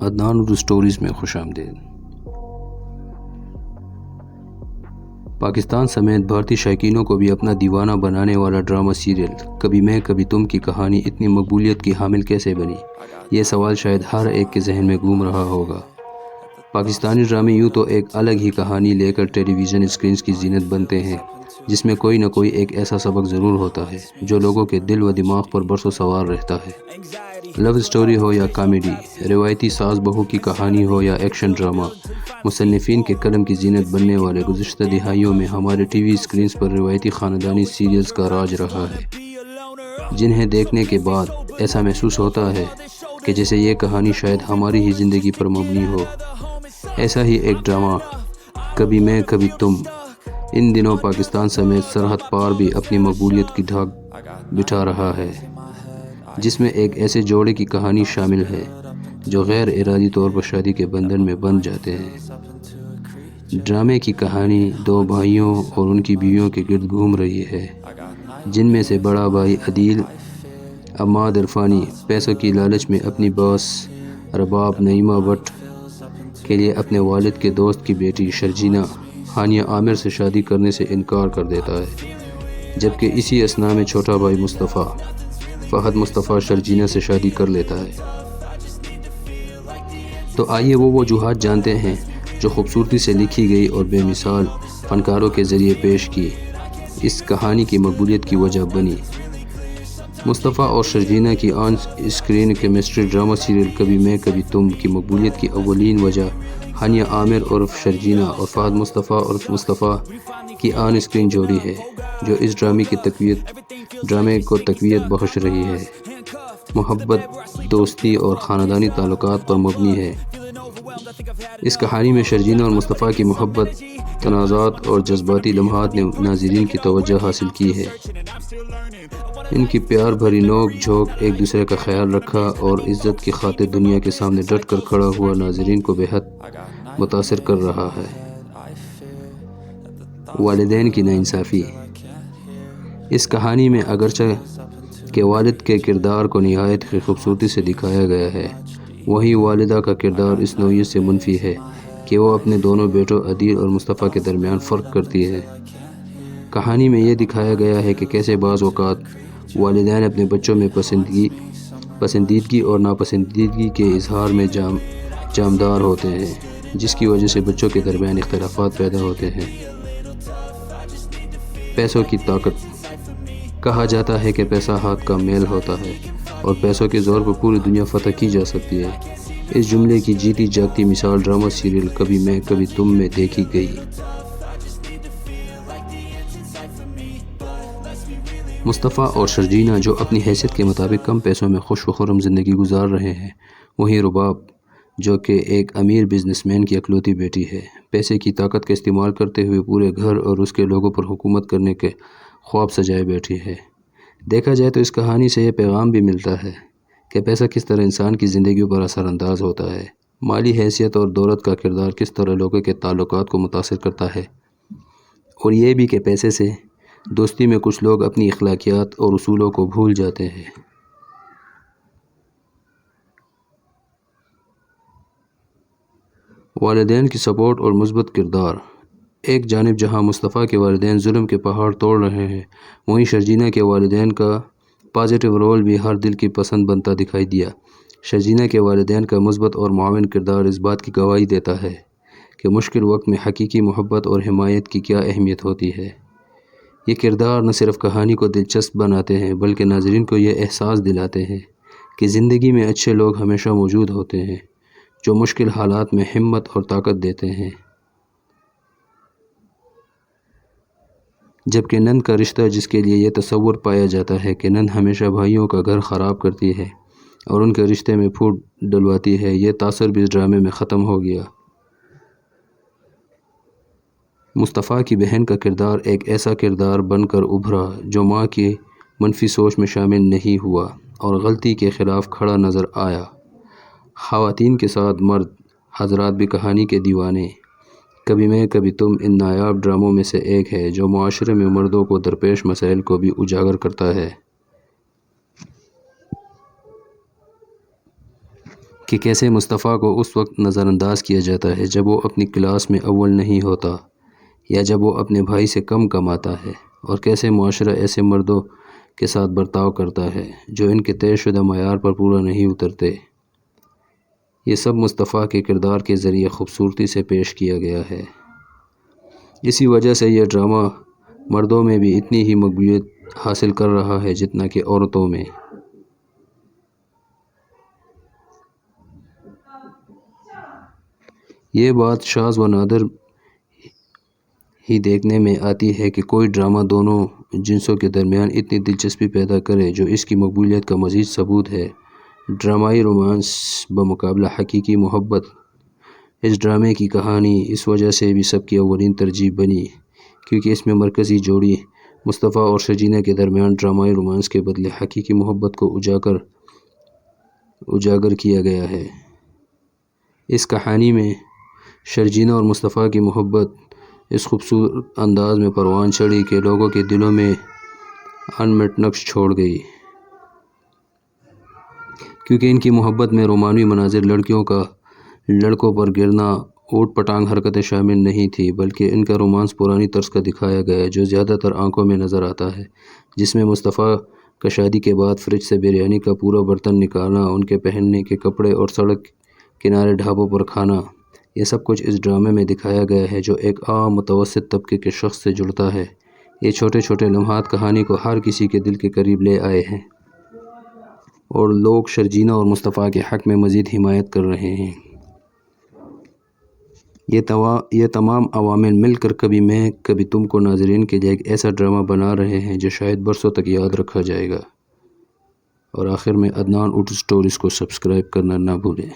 Adnan Urdu stories میں خوش آمدید۔ پاکستان سمیت بھارتی شائقینوں کو بھی اپنا دیوانہ بنانے والا ڈرامہ سیریل کبھی میں کبھی تم کی کہانی اتنی مقبولیت کی حامل کیسے بنی؟ یہ سوال شاید ہر ایک کے ذہن میں گھوم رہا ہوگا۔ پاکستانی ڈرامے یوں تو ایک الگ ہی کہانی لے کر ٹیلی ویژن اسکرینز کی زینت بنتے ہیں، جس میں کوئی نہ کوئی ایک ایسا سبق ضرور ہوتا ہے جو لوگوں کے دل و دماغ پر برسوں سوار رہتا ہے۔ لو اسٹوری ہو یا کامیڈی، روایتی ساس بہو کی کہانی ہو یا ایکشن ڈرامہ، مصنفین کے قلم کی زینت بننے والے گزشتہ دہائیوں میں ہمارے ٹی وی اسکرینز پر روایتی خاندانی سیریلز کا راج رہا ہے، جنہیں دیکھنے کے بعد ایسا محسوس ہوتا ہے کہ جیسے یہ کہانی شاید ہماری ہی زندگی پر مبنی ہو۔ ایسا ہی ایک ڈرامہ کبھی میں کبھی تم ان دنوں پاکستان سمیت سرحد پار بھی اپنی مقبولیت کی دھاک بٹھا رہا ہے، جس میں ایک ایسے جوڑے کی کہانی شامل ہے جو غیر ارادی طور پر شادی کے بندھن میں بندھ جاتے ہیں۔ ڈرامے کی کہانی دو بھائیوں اور ان کی بیویوں کے گرد گھوم رہی ہے، جن میں سے بڑا بھائی عدیل عماد عرفانی پیسوں کی لالچ میں اپنی باس رباب نعیمہ بٹ کے لیے اپنے والد کے دوست کی بیٹی شرجینہ ہانیہ عامر سے شادی کرنے سے انکار کر دیتا ہے، جبکہ اسی اثناء میں چھوٹا بھائی مصطفیٰ فہد مصطفیٰ شرجینہ سے شادی کر لیتا ہے۔ تو آئیے وہ وجوہات جانتے ہیں جو خوبصورتی سے لکھی گئی اور بے مثال فنکاروں کے ذریعے پیش کی اس کہانی کی مقبولیت کی وجہ بنی۔ مصطفیٰ اور شرجینہ کی on screen chemistry drama serial کبھی میں کبھی تم کی مقبولیت کی اولین وجہ ہانیہ عامر عرف شرجینہ اور فہد مصطفیٰ عرف مصطفیٰ کی آن اسکرین جوڑی ہے، جو اس ڈرامے کو تقویت بخش رہی ہے۔ محبت، دوستی اور خاندانی تعلقات پر مبنی ہے۔ اس کہانی میں شرجینہ اور مصطفیٰ کی محبت، تنازعات اور جذباتی لمحات نے ناظرین کی توجہ حاصل کی ہے۔ ان کی پیار بھری نوک جھونک، ایک دوسرے کا خیال رکھا اور عزت کی خاطر دنیا کے سامنے ڈٹ کر کھڑا ہوا ناظرین کو بے حد متاثر کر رہا ہے۔ والدین کی ناانصافی۔ اس کہانی میں اگرچہ کہ والد کے کردار کو نہایت ہی خوبصورتی سے دکھایا گیا ہے، وہیں والدہ کا کردار اس نوعیت سے منفی ہے کہ وہ اپنے دونوں بیٹوں عدیل اور مصطفیٰ کے درمیان فرق کرتی ہے۔ کہانی میں یہ دکھایا گیا ہے کہ کیسے بعض اوقات والدین اپنے بچوں میں پسندیدگی اور ناپسندیدگی کے اظہار میں جامدار ہوتے ہیں، جس کی وجہ سے بچوں کے درمیان اختلافات پیدا ہوتے ہیں۔ پیسوں کی طاقت۔ کہا جاتا ہے کہ پیسہ ہاتھ کا میل ہوتا ہے اور پیسوں کے زور پر پوری دنیا فتح کی جا سکتی ہے۔ اس جملے کی جیتی جاگتی مثال ڈرامہ سیریل کبھی میں کبھی تم میں دیکھی گئی۔ مصطفیٰ اور شرجینہ جو اپنی حیثیت کے مطابق کم پیسوں میں خوش و خرم زندگی گزار رہے ہیں، وہیں رباب جو کہ ایک امیر بزنس مین کی اکلوتی بیٹی ہے، پیسے کی طاقت کا استعمال کرتے ہوئے پورے گھر اور اس کے لوگوں پر حکومت کرنے کے خواب سجائے بیٹھی ہے۔ دیکھا جائے تو اس کہانی سے یہ پیغام بھی ملتا ہے کہ پیسہ کس طرح انسان کی زندگیوں پر اثر انداز ہوتا ہے، مالی حیثیت اور دولت کا کردار کس طرح لوگوں کے تعلقات کو متاثر کرتا ہے، اور یہ بھی کہ پیسے سے دوستی میں کچھ لوگ اپنی اخلاقیات اور اصولوں کو بھول جاتے ہیں۔ والدین کی سپورٹ اور مثبت کردار۔ ایک جانب جہاں مصطفیٰ کے والدین ظلم کے پہاڑ توڑ رہے ہیں، وہیں شرجینہ کے والدین کا پازیٹیو رول بھی ہر دل کی پسند بنتا دکھائی دیا۔ شرجینہ کے والدین کا مثبت اور معاون کردار اس بات کی گواہی دیتا ہے کہ مشکل وقت میں حقیقی محبت اور حمایت کی کیا اہمیت ہوتی ہے۔ یہ کردار نہ صرف کہانی کو دلچسپ بناتے ہیں بلکہ ناظرین کو یہ احساس دلاتے ہیں کہ زندگی میں اچھے لوگ ہمیشہ موجود ہوتے ہیں جو مشکل حالات میں ہمت اور طاقت دیتے ہیں۔ جبکہ نند کا رشتہ، جس کے لیے یہ تصور پایا جاتا ہے کہ نند ہمیشہ بھائیوں کا گھر خراب کرتی ہے اور ان کے رشتے میں پھوٹ ڈلواتی ہے، یہ تاثر بھی اس ڈرامے میں ختم ہو گیا۔ مصطفیٰ کی بہن کا کردار ایک ایسا کردار بن کر ابھرا جو ماں کی منفی سوچ میں شامل نہیں ہوا اور غلطی کے خلاف کھڑا نظر آیا۔ خواتین کے ساتھ مرد حضرات بھی کہانی کے دیوانے۔ کبھی میں کبھی تم ان نایاب ڈراموں میں سے ایک ہے جو معاشرے میں مردوں کو درپیش مسائل کو بھی اجاگر کرتا ہے۔ کہ کیسے مصطفیٰ کو اس وقت نظر انداز کیا جاتا ہے جب وہ اپنی کلاس میں اول نہیں ہوتا یا جب وہ اپنے بھائی سے کم کماتا ہے، اور کیسے معاشرہ ایسے مردوں کے ساتھ برتاؤ کرتا ہے جو ان کے طے شدہ معیار پر پورا نہیں اترتے۔ یہ سب مصطفیٰ کے کردار کے ذریعے خوبصورتی سے پیش کیا گیا ہے۔ اسی وجہ سے یہ ڈرامہ مردوں میں بھی اتنی ہی مقبولیت حاصل کر رہا ہے جتنا کہ عورتوں میں۔ یہ بات شاذ و نادر ہی دیکھنے میں آتی ہے کہ کوئی ڈرامہ دونوں جنسوں کے درمیان اتنی دلچسپی پیدا کرے جو اس کی مقبولیت کا مزید ثبوت ہے۔ ڈرامائی رومانس بمقابلہ حقیقی محبت۔ اس ڈرامے کی کہانی اس وجہ سے بھی سب کی اولین ترجیح بنی کیونکہ اس میں مرکزی جوڑی مصطفیٰ اور شرجینہ کے درمیان ڈرامائی رومانس کے بدلے حقیقی محبت کو اجاگر کیا گیا ہے۔ اس کہانی میں شرجینہ اور مصطفیٰ کی محبت اس خوبصورت انداز میں پروان چڑھی کہ لوگوں کے دلوں میں انمٹ نقش چھوڑ گئی، کیونکہ ان کی محبت میں رومانوی مناظر، لڑکیوں کا لڑکوں پر گرنا، اوٹ پٹانگ حرکتیں شامل نہیں تھیں، بلکہ ان کا رومانس پرانی طرز کا دکھایا گیا جو زیادہ تر آنکھوں میں نظر آتا ہے، جس میں مصطفیٰ کا شادی کے بعد فریج سے بریانی کا پورا برتن نکالنا، ان کے پہننے کے کپڑے اور سڑک کنارے ڈھابوں پر کھانا، یہ سب کچھ اس ڈرامے میں دکھایا گیا ہے جو ایک عام متوسط طبقے کے شخص سے جڑتا ہے۔ یہ چھوٹے چھوٹے لمحات کہانی کو ہر کسی کے دل کے قریب لے آئے ہیں اور لوگ شرجینہ اور مصطفیٰ کے حق میں مزید حمایت کر رہے ہیں۔ یہ تمام عوامل مل کر کبھی میں کبھی تم کو ناظرین کے لیے ایک ایسا ڈرامہ بنا رہے ہیں جو شاید برسوں تک یاد رکھا جائے گا۔ اور آخر میں عدنان اردو سٹوریز کو سبسکرائب کرنا نہ بھولیں۔